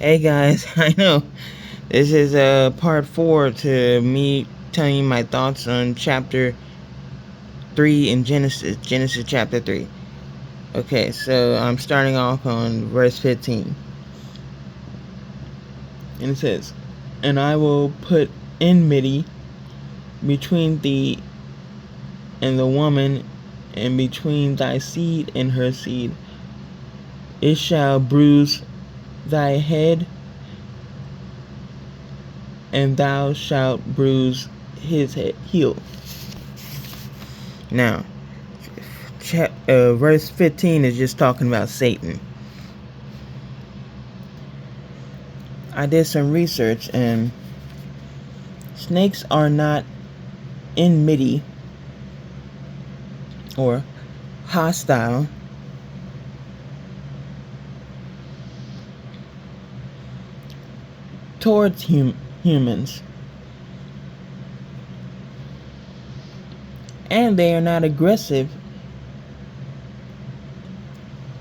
Hey guys, I know this is part 4 to me telling you my thoughts on chapter 3 in Genesis chapter 3. Okay, so I'm starting off on verse 15. And it says, "And I will put enmity between thee and the woman, and between thy seed and her seed. It shall bruise thy head, and thou shalt bruise his heel." Now, verse 15 is just talking about Satan. I did some research, and snakes are not enmity or hostile towards humans, and they are not aggressive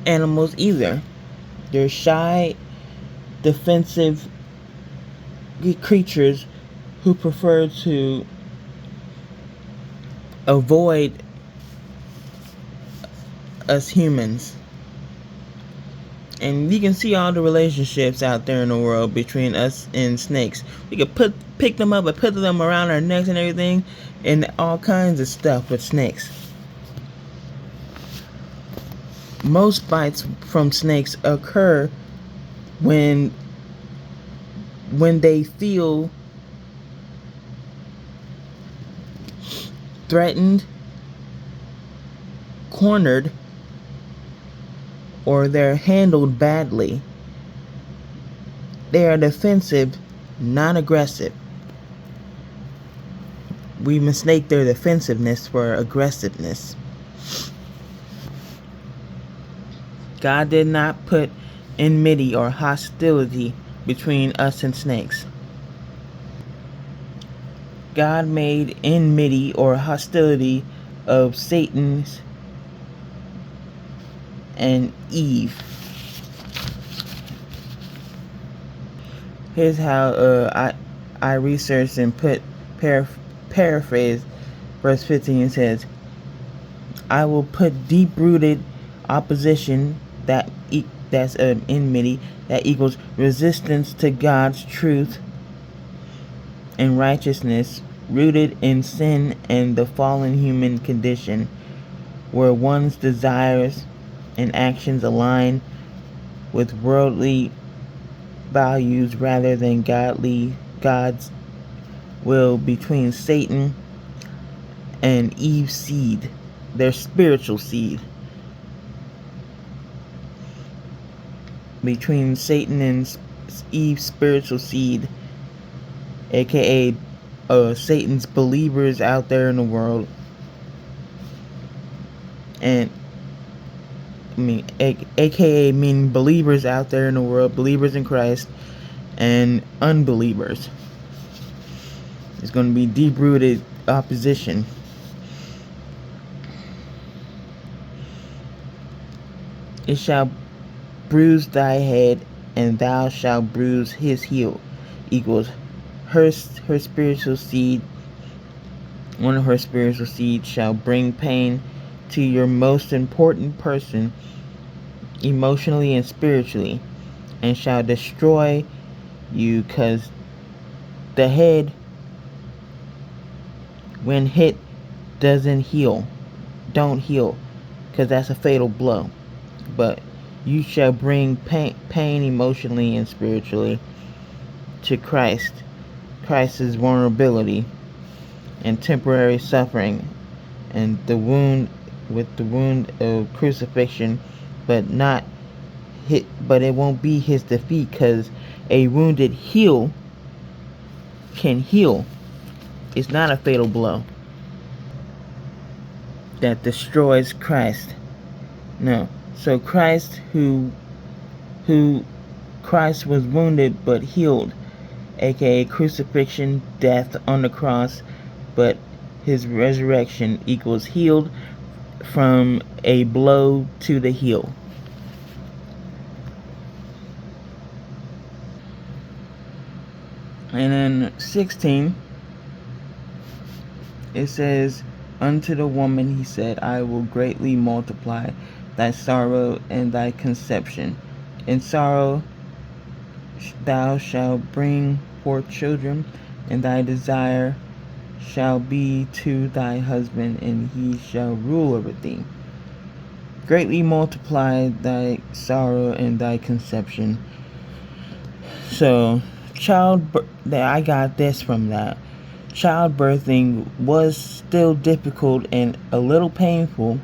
animals either. They're shy, defensive creatures who prefer to avoid us humans. And you can see all the relationships out there in the world between us and snakes. We could pick them up and put them around our necks and everything, and all kinds of stuff with snakes. Most bites from snakes occur when they feel threatened, cornered, or they're handled badly. They are defensive, not aggressive. We mistake their defensiveness for aggressiveness. God did not put enmity or hostility between us and snakes. God made enmity or hostility of Satan's and Eve. Here's how I researched and paraphrase verse 15. It says, "I will put deep-rooted opposition that's enmity that equals resistance to God's truth and righteousness, rooted in sin and the fallen human condition, where one's desires and actions align with worldly values rather than God's will, between Satan and Eve's seed, their spiritual seed. Between Satan and Eve's spiritual seed, aka Satan's believers out there in the world, and aka meaning believers out there in the world, believers in Christ, and unbelievers. It's going to be deep-rooted opposition. It shall bruise thy head, and thou shalt bruise his heel, equals her spiritual seed. One of her spiritual seed shall bring pain to your most important person, emotionally and spiritually, and shall destroy you, because the head, when hit, don't heal, because that's a fatal blow. But you shall bring pain emotionally and spiritually to Christ's vulnerability and temporary suffering, and the wound of crucifixion, but it won't be his defeat, because a wounded heel can heal. It's not a fatal blow that destroys Christ. No. So Christ who Christ was wounded but healed, aka crucifixion, death on the cross, but his resurrection equals healed from a blow to the heel. And then 16, it says, unto the woman he said, I will greatly multiply thy sorrow and thy conception. In sorrow thou shalt bring forth children, and thy desire shall be to thy husband, and he shall rule over thee. Greatly multiply thy sorrow and thy conception. So, I got this from that. Childbirthing was still difficult and a little painful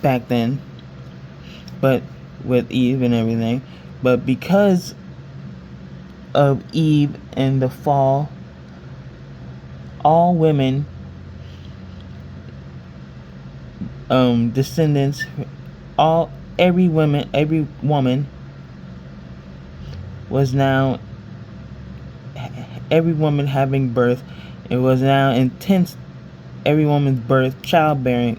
back then, but with Eve and everything. But because of Eve and the fall, all women, descendants, every woman was now, every woman having birth, it was now intense. Every woman's birthing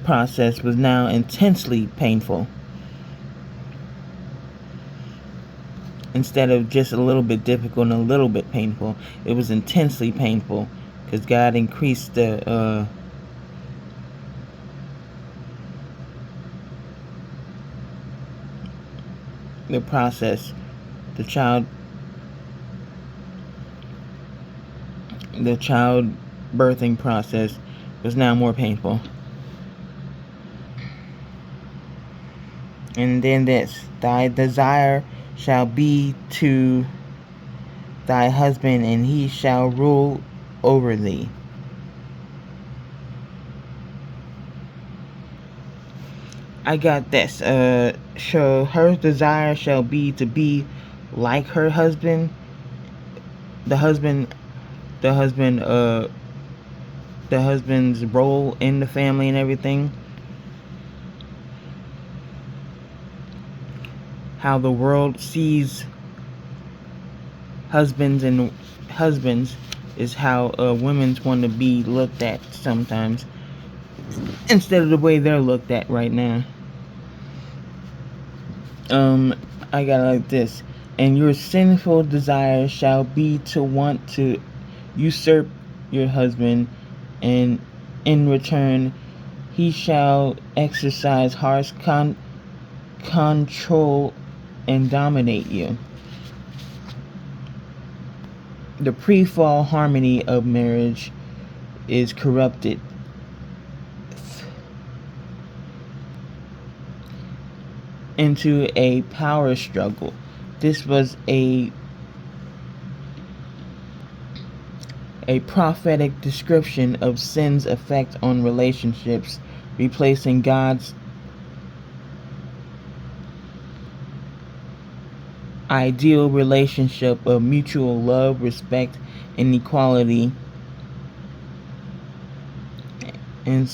process was now intensely painful, instead of just a little bit difficult and a little bit painful. It was intensely painful because God increased the process. The child birthing process was now more painful. And then this, thy desire shall be to thy husband, and he shall rule over thee. I got this. So her desire shall be to be like her husband. The husband's role in the family and everything. How the world sees husbands is how women want to be looked at sometimes, instead of the way they're looked at right now. I got it like this. And your sinful desire shall be to want to usurp your husband, and in return he shall exercise harsh control and dominate you. The pre-fall harmony of marriage is corrupted into a power struggle. This was a prophetic description of sin's effect on relationships, replacing God's ideal relationship of mutual love, respect, and equality, and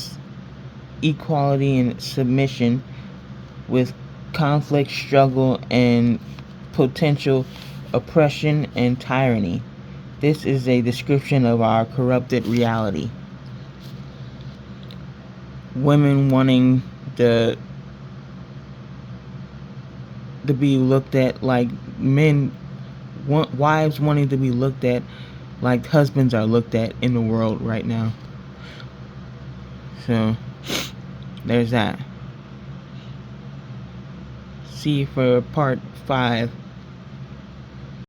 submission, with conflict, struggle, and potential oppression and tyranny. This is a description of our corrupted reality. Women wanting to be looked at like men, wives wanting to be looked at like husbands are looked at in the world right now. So there's that. See you for part 5.